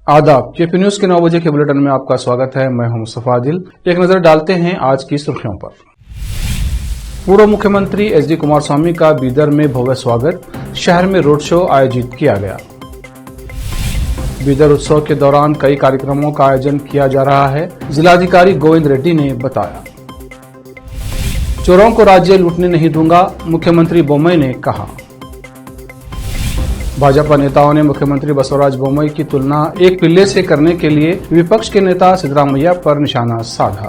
आदाब। JP news के 9 बजे के बुलेटिन में आपका स्वागत है। मैं हूं मुस्तफा आदिल। एक नजर डालते हैं आज की सुर्खियों पर। पूर्व मुख्यमंत्री एचडी कुमारस्वामी का बीदर में भव्य स्वागत, शहर में रोड शो आयोजित किया गया। बीदर उत्सव के दौरान कई कार्यक्रमों का आयोजन किया जा रहा है, जिलाधिकारी गोविंद रेड्डी ने बताया। चोरों को राज्य लूटने नहीं दूंगा, मुख्यमंत्री बोम्मई ने कहा। भाजपा नेताओं ने मुख्यमंत्री बसवराज बोम्मई की तुलना एक पिल्ले से करने के लिए विपक्ष के नेता सिद्धरामैया पर निशाना साधा।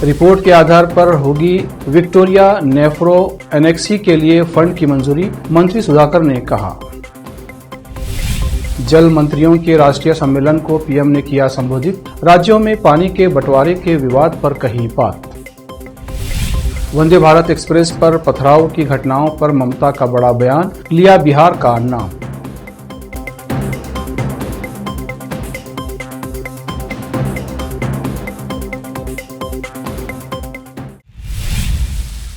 रिपोर्ट के आधार पर होगी विक्टोरिया नेफ्रो एनेक्सी के लिए फंड की मंजूरी, मंत्री सुधाकर ने कहा। जल मंत्रियों के राष्ट्रीय सम्मेलन को पीएम ने किया संबोधित, राज्यों में पानी के बंटवारे के विवाद पर कही बात। वंदे भारत एक्सप्रेस पर पथराव की घटनाओं पर ममता का बड़ा बयान, लिया बिहार का नाम।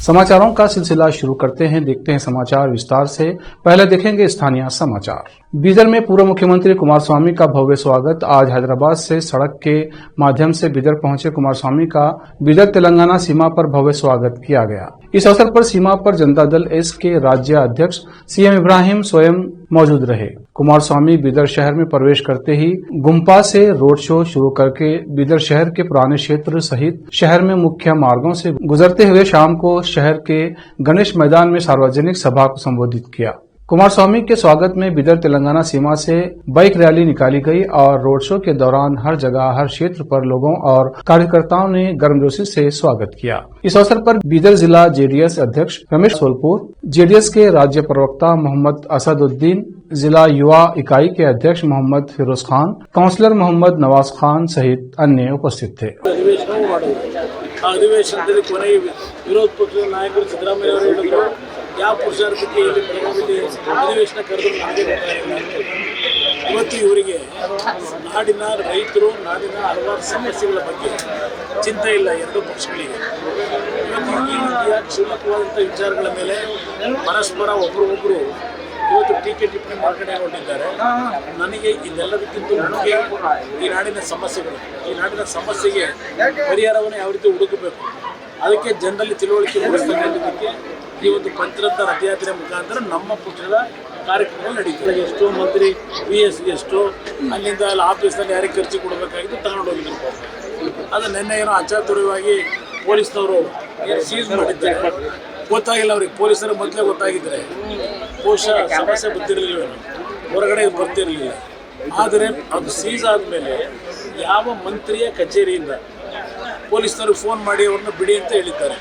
समाचारों का सिलसिला शुरू करते हैं। देखते हैं समाचार विस्तार से। पहले देखेंगे स्थानीय समाचार। बीदर में पूर्व मुख्यमंत्री कुमारस्वामी का भव्य स्वागत। आज हैदराबाद से सड़क के माध्यम से बीदर पहुंचे कुमारस्वामी का बीदर तेलंगाना सीमा पर भव्य स्वागत किया गया। इस अवसर पर सीमा पर जनता दल एस के राज्य अध्यक्ष सीएम इब्राहिम स्वयं मौजूद रहे। कुमारस्वामी बीदर शहर में प्रवेश करते ही गुम्पा से रोड शो शुरू करके बीदर शहर के पुराने क्षेत्र सहित शहर में मुख्य मार्गों से गुजरते हुए शाम को शहर के गणेश मैदान में सार्वजनिक सभा को संबोधित किया। कुमारस्वामी के स्वागत में बीदर तेलंगाना सीमा से बाइक रैली निकाली गई और रोड शो के दौरान हर जगह हर क्षेत्र पर लोगों और कार्यकर्ताओं ने गर्मजोशी से स्वागत किया। इस अवसर पर बीदर जिला जेडीएस अध्यक्ष रमेश सोलपुर, जेडीएस के राज्य प्रवक्ता मोहम्मद असदुद्दीन, जिला युवा इकाई के अध्यक्ष मोहम्मद फिरोज खान, काउंसलर मोहम्मद नवाज खान सहित अन्य उपस्थित थे। अधिवेशनದಲ್ಲಿ ಕೊನೆಯ ವಿರೋಧ ಪಕ್ಷದ ನಾಯಕರು ಸಿದ್ದರಾಮಯ್ಯ ಅವರು ಹೇಳಿದ್ರು, ಯಾವ ಪುರುಷಾರ್ಥಕ್ಕೆ ಇಲ್ಲಿ ಬೆಳಗಾವಿಯಲ್ಲಿ ಅಧಿವೇಶನ ಕರೆದು ನನಗೆ ಗೊತ್ತಾಗಿಲ್ಲ. ಇವತ್ತು ಇವರಿಗೆ ನಾಡಿನ ರೈತರು, ನಾಡಿನ ಹಲವಾರು ಸಮಸ್ಯೆಗಳ ಬಗ್ಗೆ ಚಿಂತೆ ಇಲ್ಲ ಎರಡು ಪಕ್ಷಗಳಿಗೆ. ಇವತ್ತು ಈ ರೀತಿಯ ಕ್ಷುಲ್ಲಕವಾದಂಥ ವಿಚಾರಗಳ ಮೇಲೆ ಪರಸ್ಪರ ಒಬ್ಬರು ಇವತ್ತು ಟೀಕೆ ಟಿಪ್ಪಣಿ ಮಾಡ್ಕೊಂಡು ಹೊರಟಿದ್ದಾರೆ. ನನಗೆ ಇದೆಲ್ಲದಕ್ಕಿಂತ ಮುಖ್ಯ ಈ ನಾಡಿನ ಸಮಸ್ಯೆಗಳು, ಈ ನಾಡಿನ ಸಮಸ್ಯೆಗೆ ಪರಿಹಾರವನ್ನು ಯಾವ ರೀತಿ ಹುಡುಕಬೇಕು, ಅದಕ್ಕೆ ಜನರಲ್ಲಿ ತಿಳುವಳಿಕೆ ಮೂಡಿಸ್ತಕ್ಕಂಥದ್ದಕ್ಕೆ ಈ ಒಂದು ಪಂಚರತ್ನ ರಥಯಾತ್ರೆ ಮುಖಾಂತರ ನಮ್ಮ ಪಕ್ಷದ ಕಾರ್ಯಕ್ರಮಗಳು ನಡೀತದೆ. ಎಷ್ಟೋ ಮಂತ್ರಿ PS ಎಷ್ಟು ಅಲ್ಲಿಂದ ಅಲ್ಲಿ ಆಫೀಸ್ನಲ್ಲಿ ಯಾರಿಗೆ ಖರ್ಚು ಕೊಡಬೇಕಾಗಿದ್ದು ತಗೊಂಡು ಹೋಗಿದ್ರು. ಅದು ನಿನ್ನೆ ಏನೋ ಅಚಾತುರ್ಯವಾಗಿ ಪೊಲೀಸ್ನವರು ಸೀಸ್ ಮಾಡಿದ್ದಾರೆ. ಗೊತ್ತಾಗಿಲ್ಲ ಅವ್ರಿಗೆ, ಪೊಲೀಸರು ಮೊದಲೇ ಗೊತ್ತಾಗಿದ್ರೆ ಬಹುಶಃ ಸಮಸ್ಯೆ ಗೊತ್ತಿರಲಿಲ್ಲ, ಹೊರಗಡೆ ಬರ್ತಿರಲಿಲ್ಲ. ಆದರೆ ಅದು ಸೀಸ್ ಆದಮೇಲೆ ಯಾವ ಮಂತ್ರಿಯ ಕಚೇರಿಯಿಂದ ಪೊಲೀಸ್ನವರು ಫೋನ್ ಮಾಡಿ ಅವ್ರನ್ನ ಬಿಡಿ ಅಂತ ಹೇಳಿದ್ದಾರೆ।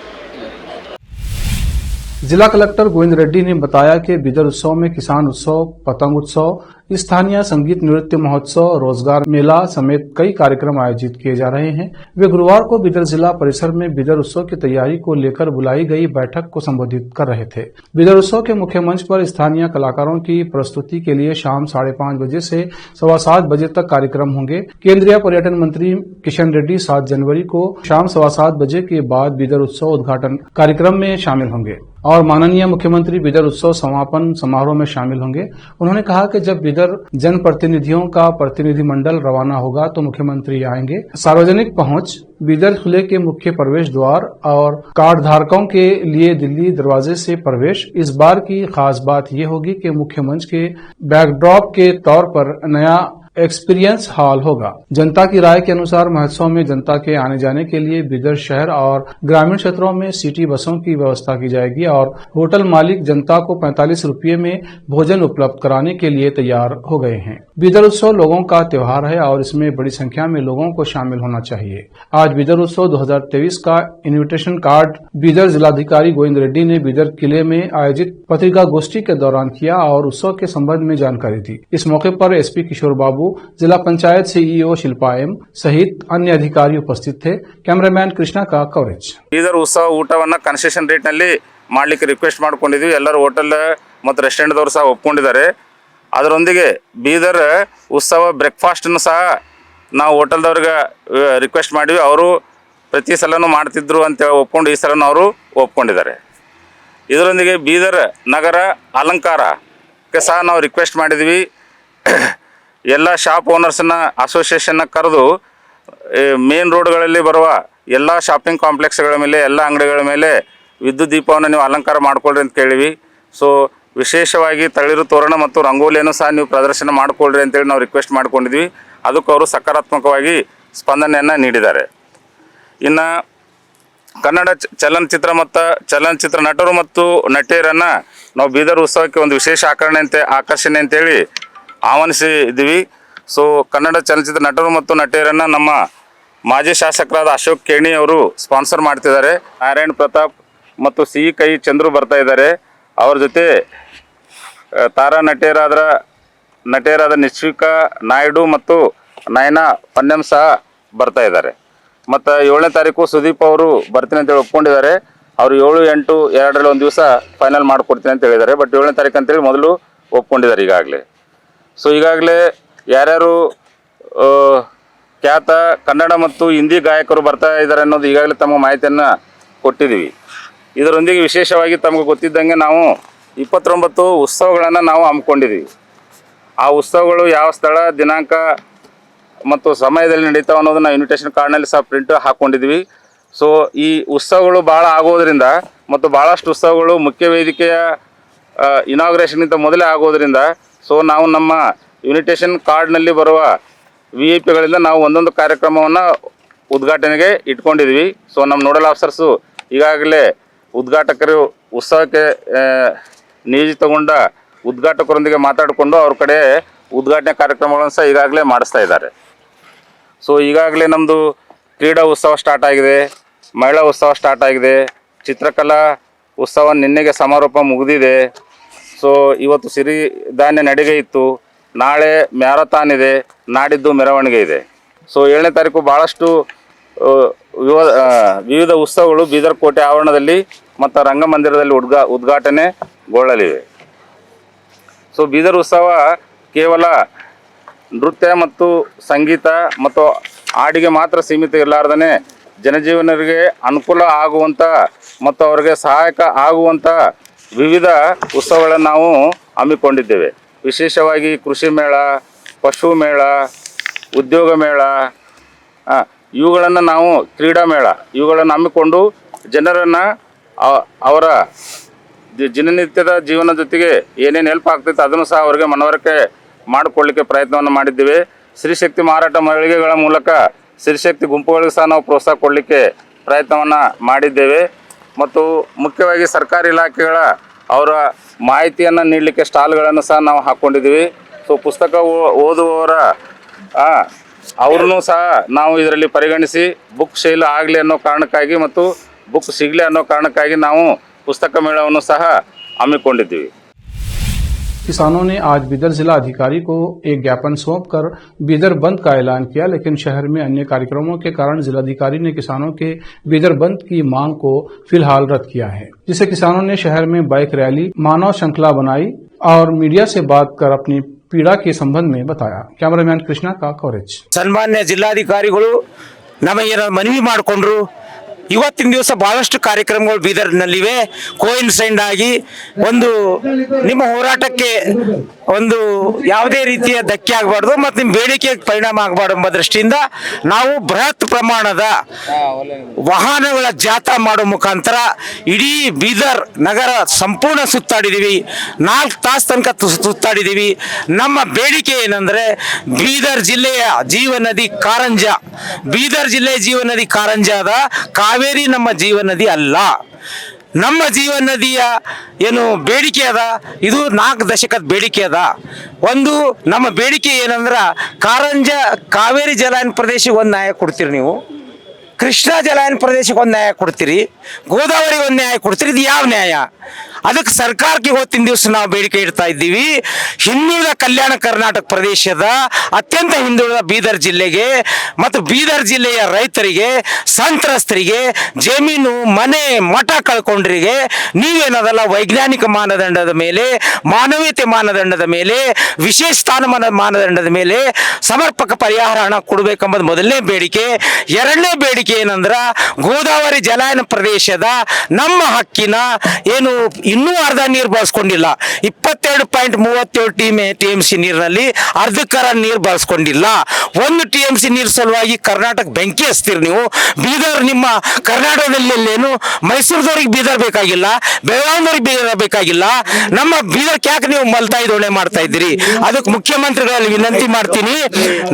जिला कलेक्टर गोविंद रेड्डी ने बताया कि बीदर उत्सव में किसान उत्सव, पतंग उत्सव, स्थानीय संगीत नृत्य महोत्सव, रोजगार मेला समेत कई कार्यक्रम आयोजित किए जा रहे हैं। वे गुरुवार को बीदर जिला परिसर में बीदर उत्सव की तैयारी को लेकर बुलाई गई बैठक को संबोधित कर रहे थे। बीदर उत्सव के मुख्य मंच पर स्थानीय कलाकारों की प्रस्तुति के लिए शाम 5:30 बजे से 7:15 बजे तक कार्यक्रम होंगे। केंद्रीय पर्यटन मंत्री किशन रेड्डी 7 जनवरी को शाम 7:15 बजे के बाद बीदर उत्सव उद्घाटन कार्यक्रम में शामिल होंगे और माननीय मुख्यमंत्री बीदर उत्सव समापन समारोह में शामिल होंगे। उन्होंने कहा कि जब बीदर जनप्रतिनिधियों का प्रतिनिधिमंडल रवाना होगा तो मुख्यमंत्री आएंगे। सार्वजनिक पहुंच बीदर किले के मुख्य प्रवेश द्वार और कार्ड धारकों के लिए दिल्ली दरवाजे से प्रवेश। इस बार की खास बात यह होगी कि मुख्य मंच के बैकड्रॉप के तौर पर नया एक्सपीरियंस हॉल होगा। जनता की राय के अनुसार महोत्सव में जनता के आने जाने के लिए बीदर शहर और ग्रामीण क्षेत्रों में सिटी बसों की व्यवस्था की जाएगी और होटल मालिक जनता को 45 रुपये में भोजन उपलब्ध कराने के लिए तैयार हो गए हैं। बीदर उत्सव लोगों का त्योहार है और इसमें बड़ी संख्या में लोगों को शामिल होना चाहिए। आज बीदर उत्सव 2023 का इन्विटेशन कार्ड बीदर जिलाधिकारी गोविंद रेड्डी ने बीदर किले में आयोजित पत्रिका गोष्ठी के दौरान किया और उत्सव के संबंध में जानकारी दी। इस मौके पर एसपी किशोर बाबू, जिला पंचायत सीईओ शिल्पा एम सहित अन्य अधिकारी उपस्थित थे। कैमरामैन कृष्णा का कवरेज। बीदर उत्सव ಊಟವನ್ನ ಕನ್ಸೆಷನ್ ರೇಟ್ ನಲ್ಲಿ ಮಾಡಲಿಕ್ಕೆ ರಿಕ್ವೆಸ್ಟ್ ಮಾಡ್ಕೊಂಡಿದ್ವಿ। ಎಲ್ಲರೂ ಹೋಟೆಲ್ ಮತ್ತು ರೆಸ್ಟೋರೆಂಟ್ ದವರು ಸಹ ಒಪ್ಪಿಕೊಂಡಿದ್ದಾರೆ। ಅದರೊಂದಿಗೆ ಬೀದರ್ ಉತ್ಸವ ಬ್ರೇಕ್ಫಾಸ್ಟ್ ಅನ್ನು ಸಹ ನಾವು ಹೋಟೆಲ್ ದವರಿಗೆ ರಿಕ್ವೆಸ್ಟ್ ಮಾಡಿದ್ವಿ। ಅವರು ಪ್ರತಿ ಸಲನೂ ಮಾಡ್ತಿದ್ರು ಅಂತ ಒಪ್ಪಿಕೊಂಡು ಈ ಸಲನೂ ಅವರು ಒಪ್ಪಿಕೊಂಡಿದ್ದಾರೆ। ಇದರೊಂದಿಗೆ ಬೀದರ್ ನಗರ ಅಲಂಕಾರಕ್ಕೆ ಸಹ ನಾವು ರಿಕ್ವೆಸ್ಟ್ ಮಾಡಿದ್ವಿ। ಎಲ್ಲ ಶಾಪ್ ಓನರ್ಸನ್ನ ಅಸೋಸಿಯೇಷನ್ನ ಕರೆದು ಮೇನ್ ರೋಡ್ಗಳಲ್ಲಿ ಬರುವ ಎಲ್ಲ ಶಾಪಿಂಗ್ ಕಾಂಪ್ಲೆಕ್ಸ್ಗಳ ಮೇಲೆ ಎಲ್ಲ ಅಂಗಡಿಗಳ ಮೇಲೆ ವಿದ್ಯುತ್ ದೀಪವನ್ನು ನೀವು ಅಲಂಕಾರ ಮಾಡಿಕೊಳ್ಳ್ರಿ ಅಂತ ಕೇಳಿವಿ. ಸೊ ವಿಶೇಷವಾಗಿ ತಳಿರು ತೋರಣ ಮತ್ತು ರಂಗೋಲಿಯನ್ನು ಸಹ ನೀವು ಪ್ರದರ್ಶನ ಮಾಡಿಕೊಳ್ಳ್ರಿ ಅಂತೇಳಿ ನಾವು ರಿಕ್ವೆಸ್ಟ್ ಮಾಡ್ಕೊಂಡಿದ್ವಿ. ಅದಕ್ಕೆ ಅವರು ಸಕಾರಾತ್ಮಕವಾಗಿ ಸ್ಪಂದನೆಯನ್ನು ನೀಡಿದ್ದಾರೆ. ಇನ್ನು ಕನ್ನಡ ಚಲನಚಿತ್ರ ನಟರು ಮತ್ತು ನಟಿಯರನ್ನು ನಾವು ಬೀದರ್ ಉತ್ಸವಕ್ಕೆ ಒಂದು ವಿಶೇಷ ಆಕರ್ಷಣೆ ಅಂತೇಳಿ ಆಹ್ವಾನಿಸಿದ್ದೀವಿ. ಸೊ ಕನ್ನಡ ಚಲನಚಿತ್ರ ನಟರು ಮತ್ತು ನಟಿಯರನ್ನು ನಮ್ಮ ಮಾಜಿ ಶಾಸಕರಾದ ಅಶೋಕ್ ಕೇಣಿ ಅವರು ಸ್ಪಾನ್ಸರ್ ಮಾಡ್ತಿದ್ದಾರೆ. ನಾರಾಯಣ್ ಪ್ರತಾಪ್ ಮತ್ತು ಸಿ ಕೈ ಚಂದ್ರು ಬರ್ತಾ ಇದ್ದಾರೆ. ಅವ್ರ ಜೊತೆ ತಾರಾ ನಟಿಯರಾದ ನಿಶ್ವಿಕಾ ನಾಯ್ಡು ಮತ್ತು ನಯನಾ ಪನ್ನೆಮ್ ಸಹ ಬರ್ತಾ ಇದ್ದಾರೆ. ಮತ್ತು 7ನೇ ತಾರೀಕು ಸುದೀಪ್ ಅವರು ಬರ್ತೀನಿ ಅಂತೇಳಿ ಒಪ್ಕೊಂಡಿದ್ದಾರೆ. ಅವರು 7-8 2ರಲ್ಲಿ ಒಂದು ದಿವಸ ಫೈನಲ್ ಮಾಡಿಕೊಡ್ತೀನಿ ಅಂತ ಹೇಳಿದ್ದಾರೆ. ಬಟ್ 7ನೇ ತಾರೀಕು ಅಂತೇಳಿ ಮೊದಲು ಒಪ್ಕೊಂಡಿದ್ದಾರೆ ಈಗಾಗಲೇ. ಸೊ ಈಗಾಗಲೇ ಯಾರ್ಯಾರು ಖ್ಯಾತ ಕನ್ನಡ ಮತ್ತು ಹಿಂದಿ ಗಾಯಕರು ಬರ್ತಾ ಇದ್ದಾರೆ ಅನ್ನೋದು ಈಗಾಗಲೇ ತಮ್ಮ ಮಾಹಿತಿಯನ್ನು ಕೊಟ್ಟಿದ್ದೀವಿ. ಇದರೊಂದಿಗೆ ವಿಶೇಷವಾಗಿ ತಮಗೆ ಗೊತ್ತಿದ್ದಂಗೆ ನಾವು 29 ಉತ್ಸವಗಳನ್ನು ನಾವು ಹಮ್ಮಿಕೊಂಡಿದ್ದೀವಿ. ಆ ಉತ್ಸವಗಳು ಯಾವ ಸ್ಥಳ, ದಿನಾಂಕ ಮತ್ತು ಸಮಯದಲ್ಲಿ ನಡೀತಾವೆ ಅನ್ನೋದನ್ನು ಇನ್ವಿಟೇಷನ್ ಕಾರ್ಡ್ನಲ್ಲಿ ಸಹ ಪ್ರಿಂಟ್ ಹಾಕ್ಕೊಂಡಿದ್ವಿ. ಸೊ ಈ ಉತ್ಸವಗಳು ಭಾಳ ಆಗೋದರಿಂದ ಮತ್ತು ಭಾಳಷ್ಟು ಉತ್ಸವಗಳು ಮುಖ್ಯ ವೇದಿಕೆಯ ಇನಾಗ್ರೇಷನ್ಗಿಂತ ಮೊದಲೇ ಆಗೋದರಿಂದ ಸೊ ನಾವು ನಮ್ಮ ಇನ್ವಿಟೇಷನ್ ಕಾರ್ಡ್ನಲ್ಲಿ ಬರುವ VIP ಗಳಿಂದ ನಾವು ಒಂದೊಂದು ಕಾರ್ಯಕ್ರಮವನ್ನು ಉದ್ಘಾಟನೆಗೆ ಇಟ್ಕೊಂಡಿದ್ವಿ. ಸೊ ನಮ್ಮ ನೋಡಲ್ ಆಫೀಸರ್ಸು ಈಗಾಗಲೇ ಉದ್ಘಾಟಕರು ಉತ್ಸವಕ್ಕೆ ನಿಯೋಜಿತಗೊಂಡ ಉದ್ಘಾಟಕರೊಂದಿಗೆ ಮಾತಾಡಿಕೊಂಡು ಅವ್ರ ಕಡೆ ಉದ್ಘಾಟನೆ ಕಾರ್ಯಕ್ರಮಗಳನ್ನು ಸಹ ಈಗಾಗಲೇ ಮಾಡಿಸ್ತಾ ಇದ್ದಾರೆ. ಸೊ ಈಗಾಗಲೇ ನಮ್ಮದು ಕ್ರೀಡಾ ಉತ್ಸವ ಸ್ಟಾರ್ಟ್ ಆಗಿದೆ, ಮಹಿಳಾ ಉತ್ಸವ ಸ್ಟಾರ್ಟ್ ಆಗಿದೆ, ಚಿತ್ರಕಲಾ ಉತ್ಸವ ನಿನ್ನೆಗೆ ಸಮಾರೋಪ ಮುಗಿದಿದೆ. ಸೊ ಇವತ್ತು ಸಿರಿಧಾನ್ಯ ನಡಿಗೆ ಇತ್ತು, ನಾಳೆ ಮ್ಯಾರಥಾನ್ ಇದೆ, ನಾಡಿದ್ದು ಮೆರವಣಿಗೆ ಇದೆ. ಸೊ 7ನೇ ತಾರೀಕು ಭಾಳಷ್ಟು ವಿವಿಧ ಉತ್ಸವಗಳು ಬೀದರ್ ಕೋಟೆ ಆವರಣದಲ್ಲಿ ಮತ್ತು ರಂಗಮಂದಿರದಲ್ಲಿ ಉದ್ಘಾಟನೆಗೊಳ್ಳಲಿವೆ. ಸೊ ಬೀದರ್ ಉತ್ಸವ ಕೇವಲ ನೃತ್ಯ ಮತ್ತು ಸಂಗೀತ ಮತ್ತು ಹಾಡಿಗೆ ಮಾತ್ರ ಸೀಮಿತ ಇರಲಾರ್ದೇ ಜನಜೀವನರಿಗೆ ಅನುಕೂಲ ಆಗುವಂಥ ಮತ್ತು ಅವರಿಗೆ ಸಹಾಯಕ ಆಗುವಂಥ ವಿವಿಧ ಉತ್ಸವಗಳನ್ನು ನಾವು ಹಮ್ಮಿಕೊಂಡಿದ್ದೇವೆ. ವಿಶೇಷವಾಗಿ ಕೃಷಿ ಮೇಳ, ಪಶು ಮೇಳ, ಉದ್ಯೋಗ ಮೇಳ, ಇವುಗಳನ್ನು ನಾವು ಕ್ರೀಡಾ ಮೇಳ ಇವುಗಳನ್ನು ಹಮ್ಮಿಕೊಂಡು ಜನರನ್ನು ಅವರ ದಿನನಿತ್ಯದ ಜೀವನ ಜೊತೆಗೆ ಏನೇನು ಹೆಲ್ಪ್ ಆಗ್ತೈತೆ ಅದನ್ನು ಸಹ ಅವರಿಗೆ ಮನವರಿಕೆ ಮಾಡಿಕೊಳ್ಳಿಕ್ಕೆ ಪ್ರಯತ್ನವನ್ನು ಮಾಡಿದ್ದೇವೆ. ಸ್ತ್ರೀಶಕ್ತಿ ಮಾರಾಟ ಮಳಿಗೆಗಳ ಮೂಲಕ ಸ್ತ್ರೀಶಕ್ತಿ ಗುಂಪುಗಳಿಗೆ ಸಹ ನಾವು ಪ್ರೋತ್ಸಾಹ ಕೊಡಲಿಕ್ಕೆ ಪ್ರಯತ್ನವನ್ನು ಮಾಡಿದ್ದೇವೆ. ಮತ್ತು ಮುಖ್ಯವಾಗಿ ಸರ್ಕಾರಿ ಇಲಾಖೆಗಳ ಅವರ ಮಾಹಿತಿಯನ್ನು ನೀಡಲಿಕ್ಕೆ ಸ್ಟಾಲ್ಗಳನ್ನು ಸಹ ನಾವು ಹಾಕ್ಕೊಂಡಿದ್ದೀವಿ. ಸೊ ಪುಸ್ತಕ ಓದುವವರ ಅವ್ರನ್ನೂ ಸಹ ನಾವು ಇದರಲ್ಲಿ ಪರಿಗಣಿಸಿ ಬುಕ್ ಸೇಲ್ ಆಗಲಿ ಅನ್ನೋ ಕಾರಣಕ್ಕಾಗಿ ಮತ್ತು ಬುಕ್ ಸಿಗಲಿ ಅನ್ನೋ ಕಾರಣಕ್ಕಾಗಿ ನಾವು पुस्तक मेळाವನ್ನು ಸಹ ಹಮ್ಮಿಕೊಂಡಿದ್ದೀವಿ. किसानों ने आज बीदर जिला अधिकारी को एक ज्ञापन सौंपकर बीदर बंद का ऐलान किया, लेकिन शहर में अन्य कार्यक्रमों के कारण जिलाधिकारी ने किसानों के बीदर बंद की मांग को फिलहाल रद्द किया है, जिसे किसानों ने शहर में बाइक रैली, मानव श्रृंखला बनाई और मीडिया से बात कर अपनी पीड़ा के संबंध में बताया. कैमरामैन कृष्णा का कवरेज. सन्मान्य जिल्लाधिकारिಗಳು ನಮಗೆ ಮನವಿ ಮಾಡಿಕೊಂಡ್ರು. ಇವತ್ತಿನ ದಿವಸ ಬಹಳಷ್ಟು ಕಾರ್ಯಕ್ರಮಗಳು ಬೀದರ್ನಲ್ಲಿವೆ. ಕೋಇನ್ಸೈಡ್ ಆಗಿ ಒಂದು ನಿಮ್ಮ ಹೋರಾಟಕ್ಕೆ ಒಂದು ಯಾವುದೇ ರೀತಿಯ ಧಕ್ಕೆ ಆಗಬಾರ್ದು ಮತ್ತು ನಿಮ್ಮ ಬೇಡಿಕೆ ಪರಿಣಾಮ ಆಗಬಾರ್ದು ಎಂಬ ದೃಷ್ಟಿಯಿಂದ ನಾವು ಬೃಹತ್ ಪ್ರಮಾಣದ ವಾಹನಗಳ ಜಾಥಾ ಮಾಡೋ ಮುಖಾಂತರ ಇಡೀ ಬೀದರ್ ನಗರ ಸಂಪೂರ್ಣ ಸುತ್ತಾಡಿದ್ದೀವಿ. 4 ತಾಸು ತನಕ ಸುತ್ತಾಡಿದ್ದೀವಿ. ನಮ್ಮ ಬೇಡಿಕೆ ಏನಂದರೆ ಬೀದರ್ ಜಿಲ್ಲೆಯ ಜೀವನದಿ ಕಾರಂಜ, ಬೀದರ್ ಜಿಲ್ಲೆಯ ಜೀವನದಿ ಕಾರಂಜಾದ ಕಾವೇರಿ ನಮ್ಮ ಜೀವನದಿ ಅಲ್ಲ. ನಮ್ಮ ಜೀವನದಿಯ ಏನು ಬೇಡಿಕೆ ಅದ, ಇದು 4 ದಶಕದ ಬೇಡಿಕೆ ಅದ. ಒಂದು ನಮ್ಮ ಬೇಡಿಕೆ ಏನಂದ್ರೆ ಕಾವೇರಿ ಜಲಾನಯನ ಪ್ರದೇಶಕ್ಕೆ ಒಂದು ನ್ಯಾಯ ಕೊಡ್ತೀರಿ, ನೀವು ಕೃಷ್ಣಾ ಜಲಾನಯನ ಪ್ರದೇಶಕ್ಕೆ ಒಂದು ನ್ಯಾಯ ಕೊಡ್ತೀರಿ, ಗೋದಾವರಿಗೆ ಒಂದು ನ್ಯಾಯ ಕೊಡ್ತೀರಿ. ಇದು ಯಾವ ನ್ಯಾಯ? ಅದಕ್ಕೆ ಸರ್ಕಾರಕ್ಕೆ ಇವತ್ತಿನ ದಿವಸ ನಾವು ಬೇಡಿಕೆ ಇಡ್ತಾ ಇದ್ದೀವಿ. ಹಿಂದುಳಿದ ಕಲ್ಯಾಣ ಕರ್ನಾಟಕ ಪ್ರದೇಶದ ಅತ್ಯಂತ ಹಿಂದುಳಿದ ಬೀದರ್ ಜಿಲ್ಲೆಗೆ ಮತ್ತು ಬೀದರ್ ಜಿಲ್ಲೆಯ ರೈತರಿಗೆ, ಸಂತ್ರಸ್ತರಿಗೆ, ಜಮೀನು ಮನೆ ಮಠ ಕಳ್ಕೊಂಡ್ರಿಗೆ ನೀವೇನದಲ್ಲ ವೈಜ್ಞಾನಿಕ ಮಾನದಂಡದ ಮೇಲೆ, ಮಾನವೀಯತೆ ಮಾನದಂಡದ ಮೇಲೆ, ವಿಶೇಷ ಸ್ಥಾನಮಾನ ಮಾನದಂಡದ ಮೇಲೆ ಸಮರ್ಪಕ ಪರಿಹಾರ ಹಣ ಕೊಡಬೇಕೆಂಬುದು ಮೊದಲನೇ ಬೇಡಿಕೆ. ಎರಡನೇ ಬೇಡಿಕೆ ಏನಂದ್ರೆ ಗೋದಾವರಿ ಜಲಾನಯನ ಪ್ರದೇಶದ ನಮ್ಮ ಹಕ್ಕಿನ ಏನು ಇನ್ನೂ ಅರ್ಧ ನೀರು ಬಳಸ್ಕೊಂಡಿಲ್ಲ. 22.37 TMC ನೀರಿನಲ್ಲಿ ಅರ್ಧಕ್ಕರ ನೀರು ಬಳಸ್ಕೊಂಡಿಲ್ಲ. 1 TMC ನೀರು ಸಲುವಾಗಿ ಕರ್ನಾಟಕ ಬೆಂಕಿ ಹಚ್ತೀರಿ ನೀವು. ಬೀದರ್ ನಿಮ್ಮ ಕರ್ನಾಟಕದಲ್ಲೇನು ಮೈಸೂರದವ್ರಿಗೆ ಬೀದರ್ ಬೇಕಾಗಿಲ್ಲ, ಬೆಳಗಾವಿದವ್ರಿಗೆ ಬೀದರ್ ಬೇಕಾಗಿಲ್ಲ, ನಮ್ಮ ಬೀದರ್ ಯಾಕೆ ನೀವು ಮಲ್ತಾಯಿ ದೋಣೆ ಮಾಡ್ತಾ ಇದ್ದೀರಿ? ಅದಕ್ಕೆ ಮುಖ್ಯಮಂತ್ರಿಗಳಲ್ಲಿ ವಿನಂತಿ ಮಾಡ್ತೀನಿ,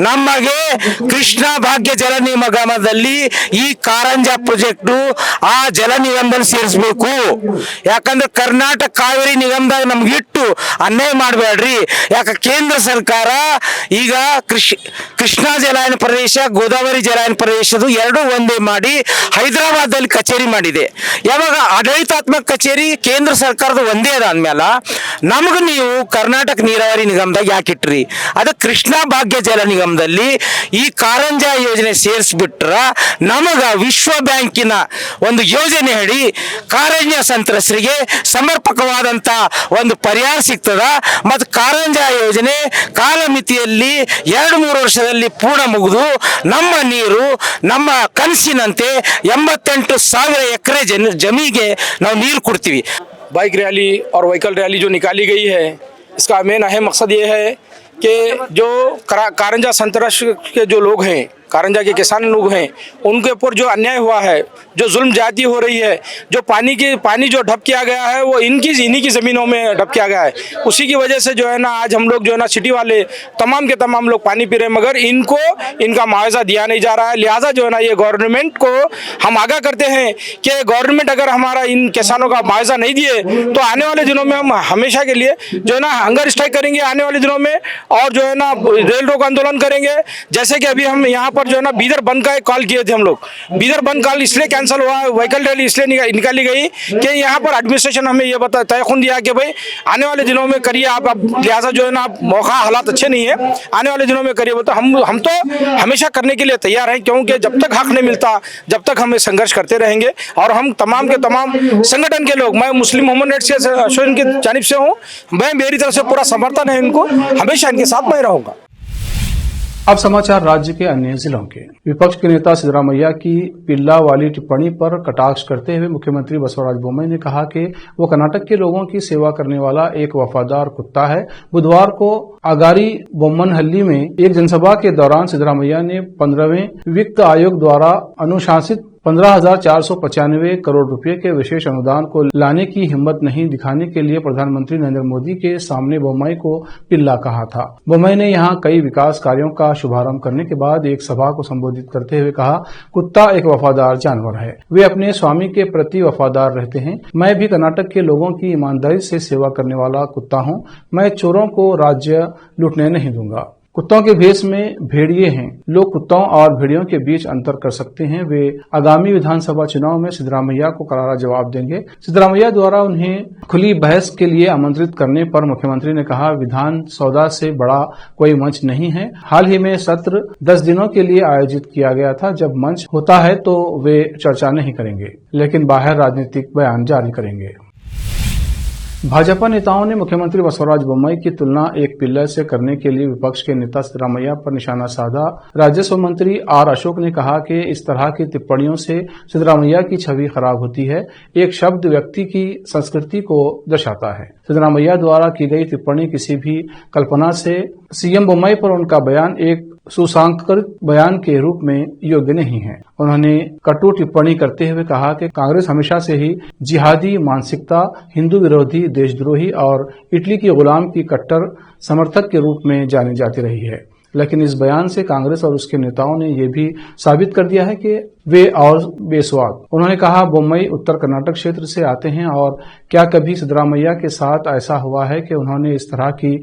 ನಮಗೆ ಕೃಷ್ಣ ಭಾಗ್ಯ ಜಲ ನಿಗಮದಲ್ಲಿ ಈ ಕಾರಂಜ ಪ್ರಾಜೆಕ್ಟ್ ಆ ಜಲ ನಿಗಮದಲ್ಲಿ ಸೇರಿಸಬೇಕು. ಯಾಕಂದ್ರೆ ಕರ್ನಾಟಕ ಕಾವೇರಿ ನಿಗಮದಾಗ ನಮ್ಗೆ ಇಟ್ಟು ಅನ್ಯಾಯ ಮಾಡಬೇಡ್ರಿ. ಯಾಕೆ ಕೇಂದ್ರ ಸರ್ಕಾರ ಈಗ ಕೃಷ್ಣಾ ಜಲಾಯನ ಪ್ರದೇಶ, ಗೋದಾವರಿ ಜಲಾಯನ ಪ್ರದೇಶದ ಎರಡು ಒಂದೇ ಮಾಡಿ ಹೈದರಾಬಾದಲ್ಲಿ ಕಚೇರಿ ಮಾಡಿದೆ. ಯಾವಾಗ ಆಡಳಿತಾತ್ಮಕ ಕಚೇರಿ ಕೇಂದ್ರ ಸರ್ಕಾರದ ಒಂದೇ ಅದ ಅಂದ್ಮೇಲೆ ನಮಗ ನೀವು ಕರ್ನಾಟಕ ನೀರಾವರಿ ನಿಗಮದಾಗ ಯಾಕಿಟ್ರಿ? ಅದು ಕೃಷ್ಣಾ ಭಾಗ್ಯ ಜಲ ನಿಗಮದಲ್ಲಿ ಈ ಕಾರಂಜ ಯೋಜನೆ ಸೇರಿಸ್ಬಿಟ್ರ ನಮಗ ವಿಶ್ವ ಬ್ಯಾಂಕಿನ ಒಂದು ಯೋಜನೆ ಅಡಿ ಕಾರಂಜ ಸಂತ್ರಸ್ತರಿಗೆ ಸಮರ್ಪಕವಾದಂತ ಒಂದು ಪರಿಹಾರ ಸಿಗ್ತದ. ಮತ್ತು ಕಾರಂಜ ಯೋಜನೆ ಕಾಲಮಿತಿಯಲ್ಲಿ 2-3 ವರ್ಷದಲ್ಲಿ ಪೂರ್ಣ ಮುಗಿದು ನಮ್ಮ ನೀರು ನಮ್ಮ ಕನಸಿನಂತೆ 88,000 ಎಕರೆ ಜಮೀನಿಗೆ ನಾವು ನೀರು ಕೊಡ್ತೀವಿ. बाइक रैली और व्हीकल रैली जो निकाली गई है, इसका मेन अहम मकसद ये है कि जो कारंजा संतरश के जो लोग हैं, कारंजा के किसान लोग हैं, उनके ऊपर जो अन्याय हुआ है, जो जुल्म ज्यादती हो रही है, जो पानी जो ढप किया गया है वो इन्हीं की ज़मीनों में ढप किया गया है, उसी की वजह से जो है ना आज हम लोग जो है ना सिटी वाले तमाम के तमाम लोग पानी पी रहे हैं, मगर इनको इनका मुआवजा दिया नहीं जा रहा है। लिहाजा जो है ना ये गवर्नमेंट को हम आगाह करते हैं कि गवर्नमेंट अगर हमारा इन किसानों का मुआवजा नहीं दिए तो आने वाले दिनों में हम हमेशा के लिए जो है ना हंगर स्ट्राइक करेंगे आने वाले दिनों में, और जो है ना रेल रोक आंदोलन करेंगे। जैसे कि अभी हम यहाँ पर जो है ना बीदर बंद का एक कॉल किए थे हम लोग। बीदर बंद कॉल इसलिए कैंसिल हुआ, व्हीकल रैली इसलिए निकाली गई कि यहाँ पर एडमिनिस्ट्रेशन हमें ये तयखुन दिया कि भाई आने वाले दिनों में करिए आप, लिहाजा जो है ना मौका हालात अच्छे नहीं है, आने वाले दिनों में करिए। तो हम तो हमेशा करने के लिए तैयार हैं, क्योंकि जब तक हक नहीं मिलता जब तक हम संघर्ष करते रहेंगे। और हम तमाम के तमाम संगठन के लोग, मैं मुस्लिम ह्यूमन राइट्स एसोसिएशन की जानिब से हूँ, मैं मेरी तरफ से पूरा समर्थन है इनको, हमेशा इनके साथ मैं रहूँगा। अब समाचार राज्य के अन्य जिलों के। विपक्ष के नेता सिद्धरामैया की पिल्ला वाली टिप्पणी पर कटाक्ष करते हुए मुख्यमंत्री बसवराज बोम्मई ने कहा कि वो कर्नाटक के लोगों की सेवा करने वाला एक वफादार कुत्ता है। बुधवार को आगारी बोम्मनहल्ली में एक जनसभा के दौरान सिद्धरामैया ने 15वें वित्त आयोग द्वारा अनुशासित 15,495 करोड़ रुपए के विशेष अनुदान को लाने की हिम्मत नहीं दिखाने के लिए प्रधानमंत्री नरेंद्र मोदी के सामने बोम्मई को पिल्ला कहा था। बोम्मई ने यहां कई विकास कार्यों का शुभारंभ करने के बाद एक सभा को संबोधित करते हुए कहा, कुत्ता एक वफादार जानवर है, वे अपने स्वामी के प्रति वफादार रहते हैं। मैं भी कर्नाटक के लोगों की ईमानदारी से सेवा करने वाला कुत्ता हूं। मैं चोरों को राज्य लूटने नहीं दूंगा। कुत्तों के भेष में भेड़िए हैं। लोग कुत्तों और भेड़ियों के बीच अंतर कर सकते हैं। वे आगामी विधानसभा चुनाव में सिद्धरामैया को करारा जवाब देंगे। सिद्धरामैया द्वारा उन्हें खुली बहस के लिए आमंत्रित करने पर मुख्यमंत्री ने कहा, विधान सौदा से बड़ा कोई मंच नहीं है। हाल ही में सत्र 10 दिनों के लिए आयोजित किया गया था। जब मंच होता है तो वे चर्चा नहीं करेंगे, लेकिन बाहर राजनीतिक बयान जारी करेंगे। भाजपा नेताओं ने मुख्यमंत्री बसवराज बोम्मई की तुलना एक पिल्ले से करने के लिए विपक्ष के नेता सिद्धरामैया पर निशाना साधा। राजस्व मंत्री आर अशोक ने कहा कि इस तरह की टिप्पणियों से सिद्धरामैया की छवि खराब होती है। एक शब्द व्यक्ति की संस्कृति को दर्शाता है। सिद्धरामैया द्वारा की गई टिप्पणी किसी भी कल्पना से सीएम बोम्मई पर उनका बयान एक सुसंस्कृत बयान के रूप में योग्य नहीं है। उन्होंने कटु टिप्पणी करते हुए कहा कि कांग्रेस हमेशा से ही जिहादी मानसिकता, हिंदू विरोधी, देशद्रोही और इटली की गुलाम की कट्टर समर्थक के रूप में जानी जाती रही है। लेकिन इस बयान से कांग्रेस और उसके नेताओं ने ये भी साबित कर दिया है कि वे और बेस्वाद। उन्होंने कहा, बोम्मई उत्तर कर्नाटक क्षेत्र से आते हैं और क्या कभी सिद्धरामैया के साथ ऐसा हुआ है कि उन्होंने इस तरह की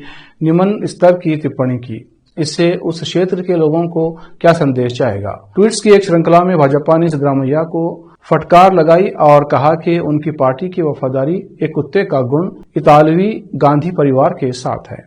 निम्न स्तर की टिप्पणी की? इससे उस क्षेत्र के लोगों को क्या संदेश जाएगा? ट्वीट्स की एक श्रृंखला में भाजपा ने सिद्धरामैया को फटकार लगाई और कहा कि उनकी पार्टी की वफादारी एक कुत्ते का गुण इतालवी गांधी परिवार के साथ है।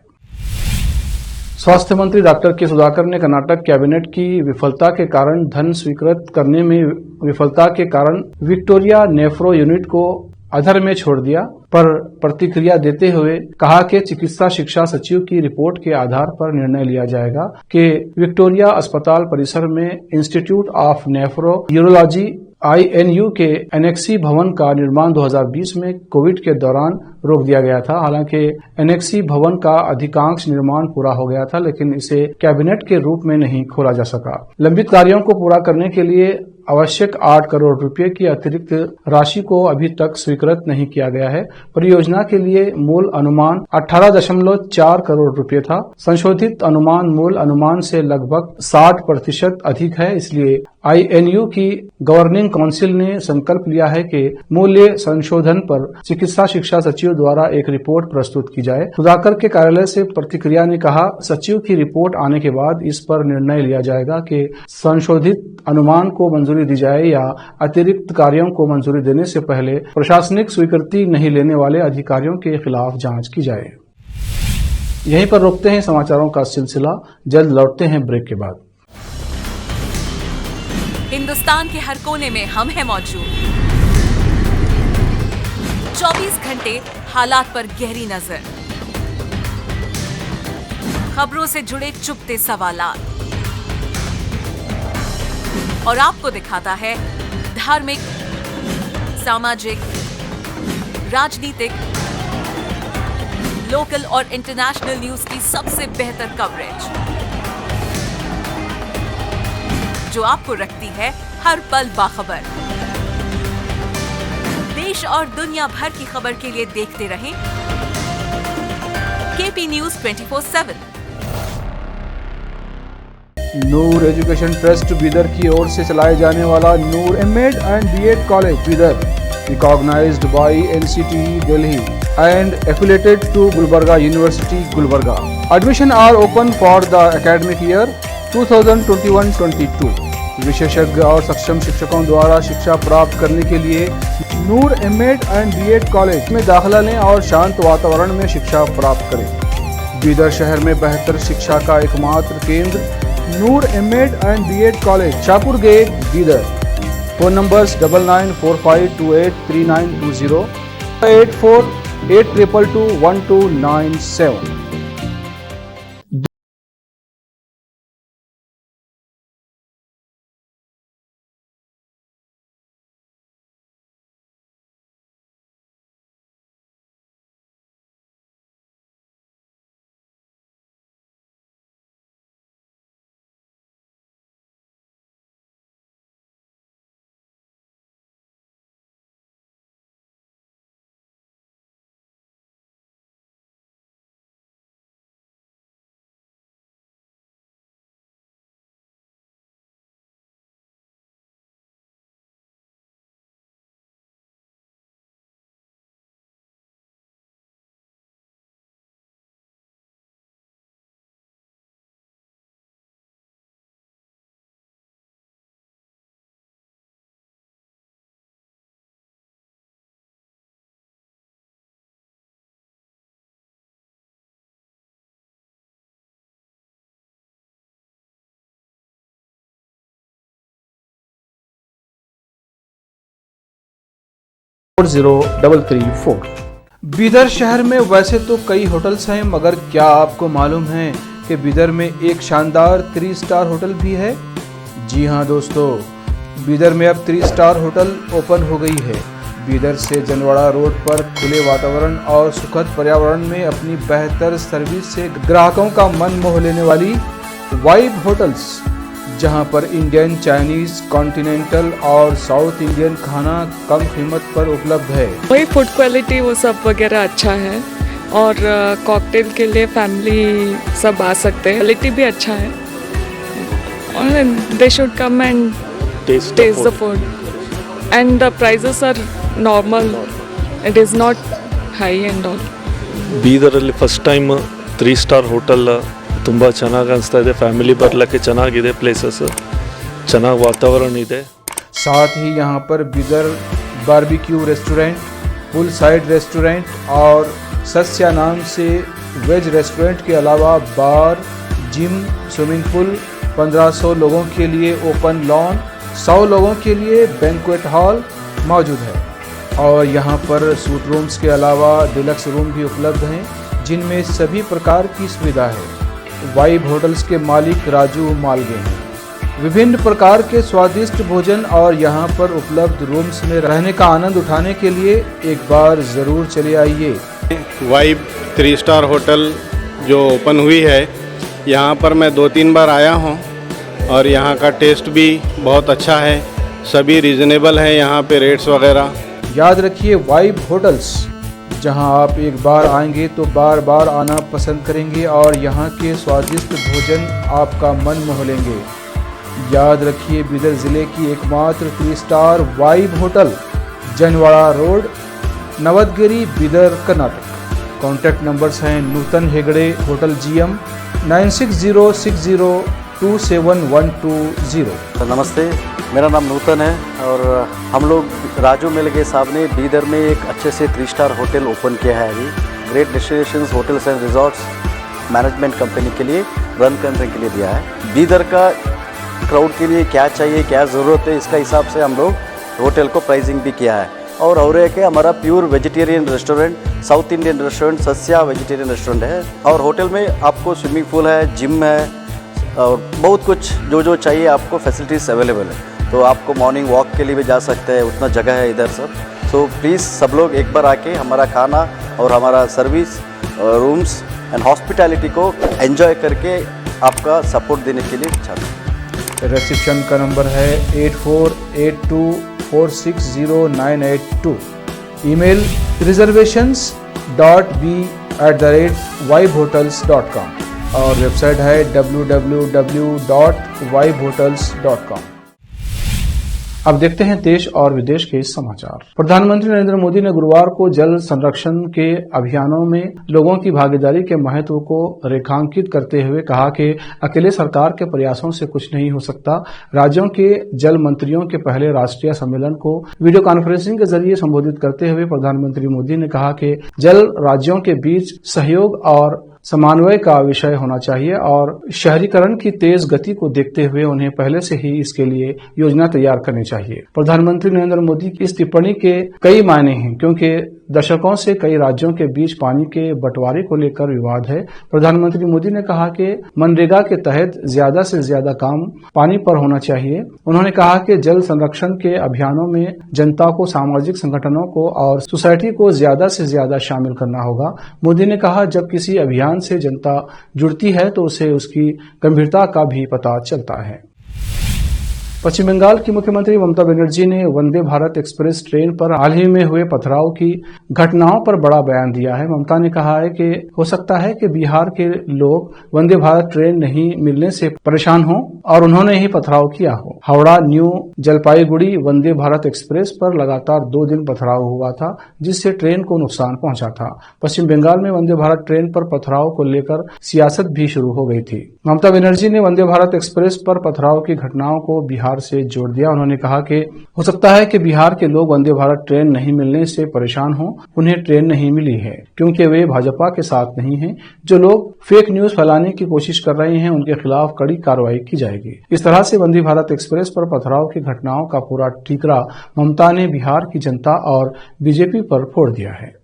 स्वास्थ्य मंत्री डॉक्टर के सुधाकर ने कर्नाटक कैबिनेट की विफलता के कारण धन स्वीकृत करने में विफलता के कारण विक्टोरिया नेफ्रो यूनिट को अधर में छोड़ दिया पर प्रतिक्रिया देते हुए कहा कि चिकित्सा शिक्षा सचिव की रिपोर्ट के आधार पर निर्णय लिया जाएगा कि विक्टोरिया अस्पताल परिसर में institute of nephro urology INU के एनेक्सी भवन का निर्माण 2020 में कोविड के दौरान रोक दिया गया था। हालांकि एनेक्सी भवन का अधिकांश निर्माण पूरा हो गया था, लेकिन इसे कैबिनेट के रूप में नहीं खोला जा सका। लंबित कार्यों को पूरा करने के लिए आवश्यक 8 करोड़ रुपए की अतिरिक्त राशि को अभी तक स्वीकृत नहीं किया गया है। परियोजना के लिए मूल अनुमान 18.4 करोड़ रुपए था। संशोधित अनुमान मूल अनुमान से लगभग 60% अधिक है। इसलिए INU की गवर्निंग काउंसिल ने संकल्प लिया है कि मूल्य संशोधन पर चिकित्सा शिक्षा सचिव द्वारा एक रिपोर्ट प्रस्तुत की जाए। सुधाकर के कार्यालय से प्रतिक्रिया ने कहा, सचिव की रिपोर्ट आने के बाद इस पर निर्णय लिया जाएगा कि संशोधित अनुमान को मंजूरी दी जाए या अतिरिक्त कार्यों को मंजूरी देने से पहले प्रशासनिक स्वीकृति नहीं लेने वाले अधिकारियों के खिलाफ जांच की जाए। यहीं पर रोकते हैं समाचारों का सिलसिला, जल्द लौटते हैं ब्रेक के बाद। हिंदुस्तान के हर कोने में हम हैं मौजूद। 24 घंटे हालात पर गहरी नजर, खबरों से जुड़े चुपते सवालात और आपको दिखाता है धार्मिक, सामाजिक, राजनीतिक, लोकल और इंटरनेशनल न्यूज की सबसे बेहतर कवरेज, जो आपको रखती है हर पल बाखबर। देश और दुनिया भर की खबर के लिए देखते रहें KP News 24/7। नूर एजुकेशन ट्रस्ट बीदर की ओर से चलाए जाने वाला नूर M.Ed and B.Ed college Bidar, recognized by NCTE Delhi and affiliated to Gulbarga University, Gulbarga. Admission are open for the academic year 2021-22. विशेषज्ञ और सक्षम शिक्षकों द्वारा शिक्षा प्राप्त करने के लिए नूर M.Ed and B.Ed कॉलेज में दाखिला लें और शांत वातावरण में शिक्षा प्राप्त करें। बीदर शहर में बेहतर शिक्षा का एकमात्र केंद्र Noor M.Ed and B.Ed college, Shahpur gate, Bidar. Phone numbers 9945283920, 8482221297। Bidar शहर में वैसे तो कई होटल्स हैं, मगर क्या आपको मालूम है कि बीदर में एक शानदार 3 स्टार होटल भी है? जी हाँ दोस्तों, बीदर में अब 3 स्टार होटल ओपन हो गई है। बीदर से जनवाड़ा रोड पर खुले वातावरण और सुखद पर्यावरण में अपनी बेहतर सर्विस से ग्राहकों का मन मोह लेने वाली वाइब होटल्स, जहां पर इंडियन, चाइनीज, कॉन्टिनेंटल और साउथ इंडियन खाना कम कीमत पर उपलब्ध है। वही फूड क्वालिटी वो सब वगैरह अच्छा है और कॉकटेल के लिए फैमिली सब आ सकते हैं। क्वालिटी भी अच्छा है और they should come and taste the food and the prices are normal, it is not high and all. ಬೀದರಲ್ಲಿ ಫಸ್ಟ್ ಟೈಮ್ 3 ಸ್ಟಾರ್ ಹೋಟೆಲ್ ತುಂಬ ಚೆನ್ನಾಗಿ ಅನಿಸ್ತಾ ಇದೆ। ಫ್ಯಾಮಿಲಿ ಬರಲಿಕ್ಕೆ ಚೆನ್ನಾಗಿದೆ, ಪ್ಲೇಸಸ್ ಚೆನ್ನಾಗಿ ವಾತಾವರಣ ಇದೆ। साथ ही यहाँ पर बीदर बारबेक्यू रेस्टोरेंट, पुल साइड रेस्टोरेंट और सस्या नाम से वेज रेस्टोरेंट के अलावा बार, जिम, स्विमिंग पूल, 1500 लोगों के लिए ओपन लॉन, 100 लोगों के लिए बैंक्वेट हॉल मौजूद है। और यहाँ पर सूट रूम्स के अलावा डिलक्स रूम भी उपलब्ध हैं, जिनमें सभी प्रकार की सुविधा है। वाइब होटल्स के मालिक राजू मालगे हैं। विभिन्न प्रकार के स्वादिष्ट भोजन और यहाँ पर उपलब्ध रूम्स में रहने का आनंद उठाने के लिए एक बार जरूर चले आइए। वाइब 3 स्टार होटल जो ओपन हुई है, यहाँ पर मैं 2-3 बार आया हूँ और यहाँ का टेस्ट भी बहुत अच्छा है। सभी रीजनेबल हैं यहाँ पे रेट्स वगैरह। याद रखिए वाइब होटल्स, जहां आप एक बार आएंगे तो बार बार आना पसंद करेंगे और यहाँ के स्वादिष्ट भोजन आपका मन मोह लेंगे। याद रखिए बीदर जिले की एकमात्र 3 star vibe hotel, Janwada road, Navadgiri, Bidar, Karnataka. Contact numbers हैं नूतन हेगड़े, होटल GM 9606027120। नमस्ते, मेरा नाम नूतन है और हम लोग राजू मिलगे साहब ने बीदर में एक अच्छे से 3 स्टार होटल ओपन किया है। अभी great destinations hotels and resorts management company के लिए रन करने के लिए दिया है। बीदर का क्राउड के लिए क्या चाहिए, क्या ज़रूरत है, इसका हिसाब से हम लोग होटल को प्राइसिंग भी किया है। और एक है हमारा pure vegetarian restaurant, south Indian restaurant, Sasya vegetarian restaurant है। और होटल में आपको स्विमिंग पूल है, जिम है और बहुत कुछ जो चाहिए आपको फैसिलिटीज़ अवेलेबल है। तो आपको मॉर्निंग वॉक के लिए भी जा सकते हैं, उतना जगह है इधर सब। सो प्लीज़ सब लोग एक बार आके हमारा खाना और हमारा सर्विस, रूम्स एंड हॉस्पिटैलिटी को एंजॉय करके आपका सपोर्ट देने के लिए चाहते हैं। रिसेप्शन का नंबर है 8482460982। ईमेल reservations.b@vibehotels.com और वेबसाइट है www.vibehotels.com। अब देखते हैं देश और विदेश के समाचार। प्रधानमंत्री नरेंद्र मोदी ने गुरुवार को जल संरक्षण के अभियानों में लोगों की भागीदारी के महत्व को रेखांकित करते हुए कहा कि अकेले सरकार के प्रयासों से कुछ नहीं हो सकता। राज्यों के जल मंत्रियों के पहले राष्ट्रीय सम्मेलन को वीडियो कॉन्फ्रेंसिंग के जरिए संबोधित करते हुए प्रधानमंत्री मोदी ने कहा कि जल राज्यों के बीच सहयोग और समन्वय का विषय होना चाहिए और शहरीकरण की तेज गति को देखते हुए उन्हें पहले से ही इसके लिए योजना तैयार करनी चाहिए। प्रधानमंत्री नरेंद्र मोदी की इस टिप्पणी के कई मायने हैं, क्योंकि दशकों से कई राज्यों के बीच पानी के बंटवारे को लेकर विवाद है। प्रधानमंत्री मोदी ने कहा कि मनरेगा के तहत ज्यादा से ज्यादा काम पानी पर होना चाहिए। उन्होंने कहा कि जल संरक्षण के अभियानों में जनता को, सामाजिक संगठनों को और सोसाइटी को ज्यादा से ज्यादा शामिल करना होगा। मोदी ने कहा, जब किसी अभियान से जनता जुड़ती है तो उसे उसकी गंभीरता का भी पता चलता है। पश्चिम बंगाल की मुख्यमंत्री ममता बनर्जी ने वंदे भारत एक्सप्रेस ट्रेन पर हाल ही में हुए पथराव की घटनाओं पर बड़ा बयान दिया है। ममता ने कहा है कि हो सकता है कि बिहार के लोग वंदे भारत ट्रेन नहीं मिलने से परेशान हों और उन्होंने ही पथराव किया हो। हावड़ा न्यू जलपाईगुड़ी वंदे भारत एक्सप्रेस पर लगातार 2 दिन पथराव हुआ था, जिससे ट्रेन को नुकसान पहुंचा था। पश्चिम बंगाल में वंदे भारत ट्रेन पर पथराव को लेकर सियासत भी शुरू हो गई थी। ममता बनर्जी ने वंदे भारत एक्सप्रेस पर पथराव की घटनाओं को बिहार से जोड़ दिया। उन्होंने कहा कि हो सकता है कि बिहार के लोग वंदे भारत ट्रेन नहीं मिलने से परेशान हों। उन्हें ट्रेन नहीं मिली है क्योंकि वे भाजपा के साथ नहीं हैं। जो लोग फेक न्यूज फैलाने की कोशिश कर रहे हैं उनके खिलाफ कड़ी कार्रवाई की जाएगी। इस तरह से वंदे भारत एक्सप्रेस पर पथराव की घटनाओं का पूरा ठीकरा ममता ने बिहार की जनता और बीजेपी पर फोड़ दिया है।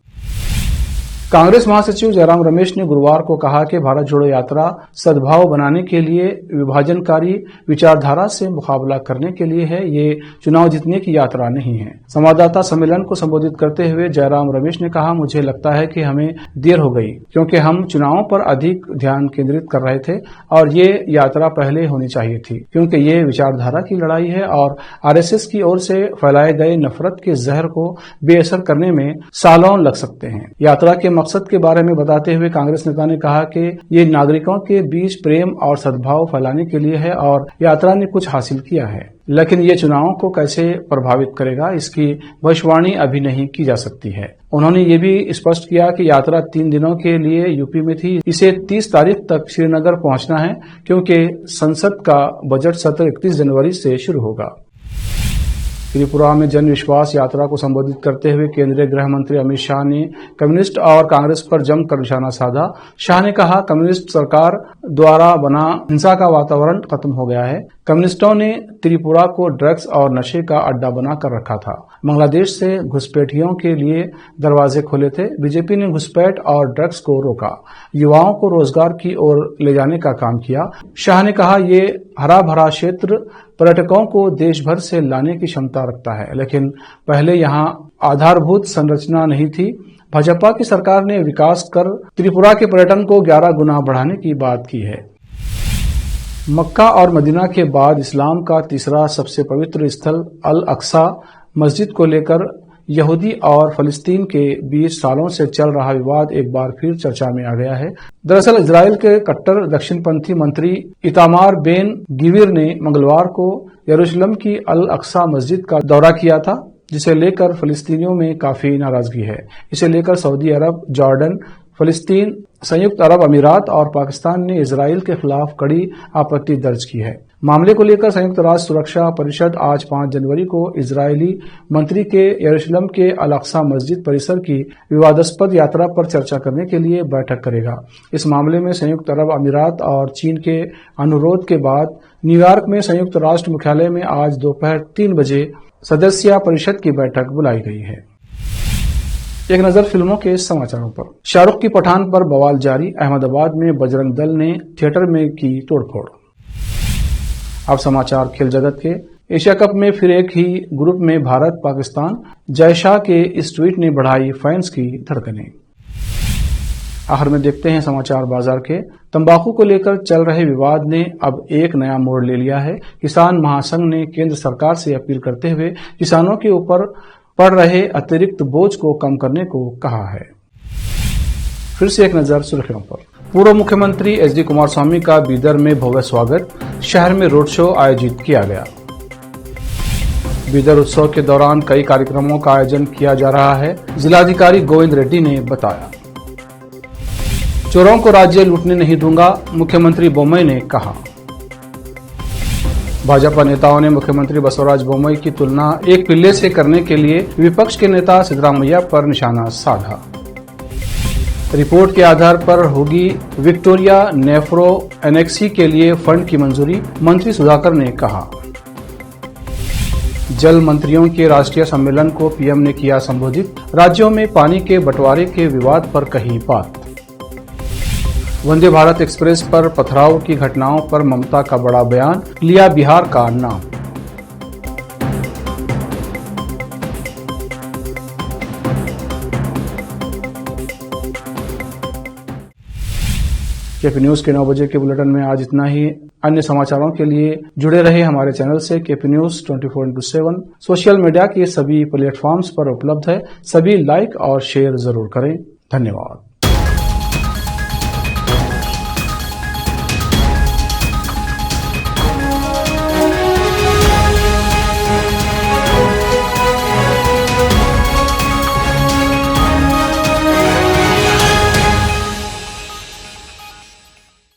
कांग्रेस महासचिव जयराम रमेश ने गुरुवार को कहा कि भारत जोड़ो यात्रा सद्भाव बनाने के लिए विभाजनकारी विचारधारा से मुकाबला करने के लिए है, ये चुनाव जीतने की यात्रा नहीं है। संवाददाता सम्मेलन को संबोधित करते हुए जयराम रमेश ने कहा, मुझे लगता है कि हमें देर हो गई क्योंकि हम चुनावों पर अधिक ध्यान केंद्रित कर रहे थे और ये यात्रा पहले होनी चाहिए थी, क्योंकि ये विचारधारा की लड़ाई है और आरएसएस की ओर से फैलाए गए नफरत के जहर को बेअसर करने में सालों लग सकते हैं। यात्रा के मकसद के बारे में बताते हुए कांग्रेस नेता ने कहा कि ये नागरिकों के बीच प्रेम और सद्भाव फैलाने के लिए है और यात्रा ने कुछ हासिल किया है, लेकिन ये चुनावों को कैसे प्रभावित करेगा इसकी भविष्यवाणी अभी नहीं की जा सकती है। उन्होंने ये भी स्पष्ट किया कि यात्रा 3 दिनों के लिए यूपी में थी। इसे 30 तारीख तक श्रीनगर पहुंचना है क्योंकि संसद का बजट सत्र 31 जनवरी से शुरू होगा। त्रिपुरा में जन विश्वास यात्रा को संबोधित करते हुए केंद्रीय गृह मंत्री अमित शाह ने कम्युनिस्ट और कांग्रेस पर जमकर निशाना साधा। शाह ने कहा, कम्युनिस्ट सरकार द्वारा बना हिंसा का वातावरण खत्म हो गया है। कम्युनिस्टों ने त्रिपुरा को ड्रग्स और नशे का अड्डा बनाकर रखा था। बांग्लादेश से घुसपैठियों के लिए दरवाजे खोले थे। बीजेपी ने घुसपैठ और ड्रग्स को रोका, युवाओं को रोजगार की ओर ले जाने का काम किया। शाह ने कहा, ये हरा भरा क्षेत्र पर्यटकों को देश भर से लाने की क्षमता रखता है, लेकिन पहले यहाँ आधारभूत संरचना नहीं थी। भाजपा की सरकार ने विकास कर त्रिपुरा के पर्यटन को 11 गुना बढ़ाने की बात की है। मक्का और मदीना के बाद इस्लाम का तीसरा सबसे पवित्र स्थल अल अक्सा मस्जिद को लेकर यहूदी और फलस्तीन के 20 सालों से चल रहा विवाद एक बार फिर चर्चा में आ गया है। दरअसल इजराइल के कट्टर दक्षिणपंथी मंत्री इतामार बेन गिविर ने मंगलवार को यरूशलेम की अल अक्सा मस्जिद का दौरा किया था, जिसे लेकर फलस्तीनियों में काफी नाराजगी है। इसे लेकर सऊदी अरब, जॉर्डन, फलस्तीन, संयुक्त अरब अमीरात और पाकिस्तान ने इजराइल के खिलाफ कड़ी आपत्ति दर्ज की है। मामले को लेकर संयुक्त राष्ट्र सुरक्षा परिषद आज 5 जनवरी को इजरायली मंत्री के यरूशलेम के अल अक्सा मस्जिद परिसर की विवादास्पद यात्रा पर चर्चा करने के लिए बैठक करेगा। इस मामले में संयुक्त अरब अमीरात और चीन के अनुरोध के बाद न्यूयॉर्क में संयुक्त राष्ट्र मुख्यालय में आज दोपहर 3 बजे सदस्य परिषद की बैठक बुलाई गई है। एक नजर फिल्मों के समाचारों पर। शाहरुख की पठान पर बवाल जारी। अहमदाबाद में बजरंग दल ने थिएटर में की तोड़फोड़। अब समाचार खेल जगत के। एशिया कप में फिर एक ही ग्रुप में भारत पाकिस्तान। जय शाह के इस ट्वीट ने बढ़ाई फैंस की धड़कनें। आखिर में देखते हैं समाचार बाजार के। तंबाकू को लेकर चल रहे विवाद ने अब एक नया मोड़ ले लिया है। किसान महासंघ ने केंद्र सरकार से अपील करते हुए किसानों के ऊपर पड़ रहे अतिरिक्त बोझ को कम करने को कहा है। फिर से एक नजर सुर्खियों पर। पूर्व मुख्यमंत्री एचडी कुमारस्वामी का बीदर में भव्य स्वागत। शहर में रोड शो आयोजित किया गया। बीदर उत्सव के दौरान कई कार्यक्रमों का आयोजन किया जा रहा है, जिलाधिकारी गोविंद रेड्डी ने बताया। चोरों को राज्य लूटने नहीं दूंगा, मुख्यमंत्री बोम्मई ने कहा। भाजपा नेताओं ने मुख्यमंत्री बसवराज बोम्मई की तुलना एक पिल्ले से करने के लिए विपक्ष के नेता सिद्धरामैया पर निशाना साधा। रिपोर्ट के आधार पर होगी विक्टोरिया नेफ्रो एनेक्सी के लिए फंड की मंजूरी, मंत्री सुधाकर ने कहा। जल मंत्रियों के राष्ट्रीय सम्मेलन को पीएम ने किया संबोधित। राज्यों में पानी के बंटवारे के विवाद पर कही बात। वंदे भारत एक्सप्रेस पर पथराव की घटनाओं पर ममता का बड़ा बयान, लिया बिहार का नाम। केपी न्यूज के 9 बजे के बुलेटिन में आज इतना ही। अन्य समाचारों के लिए जुड़े रहे हमारे चैनल से। केपी न्यूज 24/7 सोशल मीडिया के सभी प्लेटफॉर्म्स पर उपलब्ध है। सभी लाइक और शेयर जरूर करें। धन्यवाद।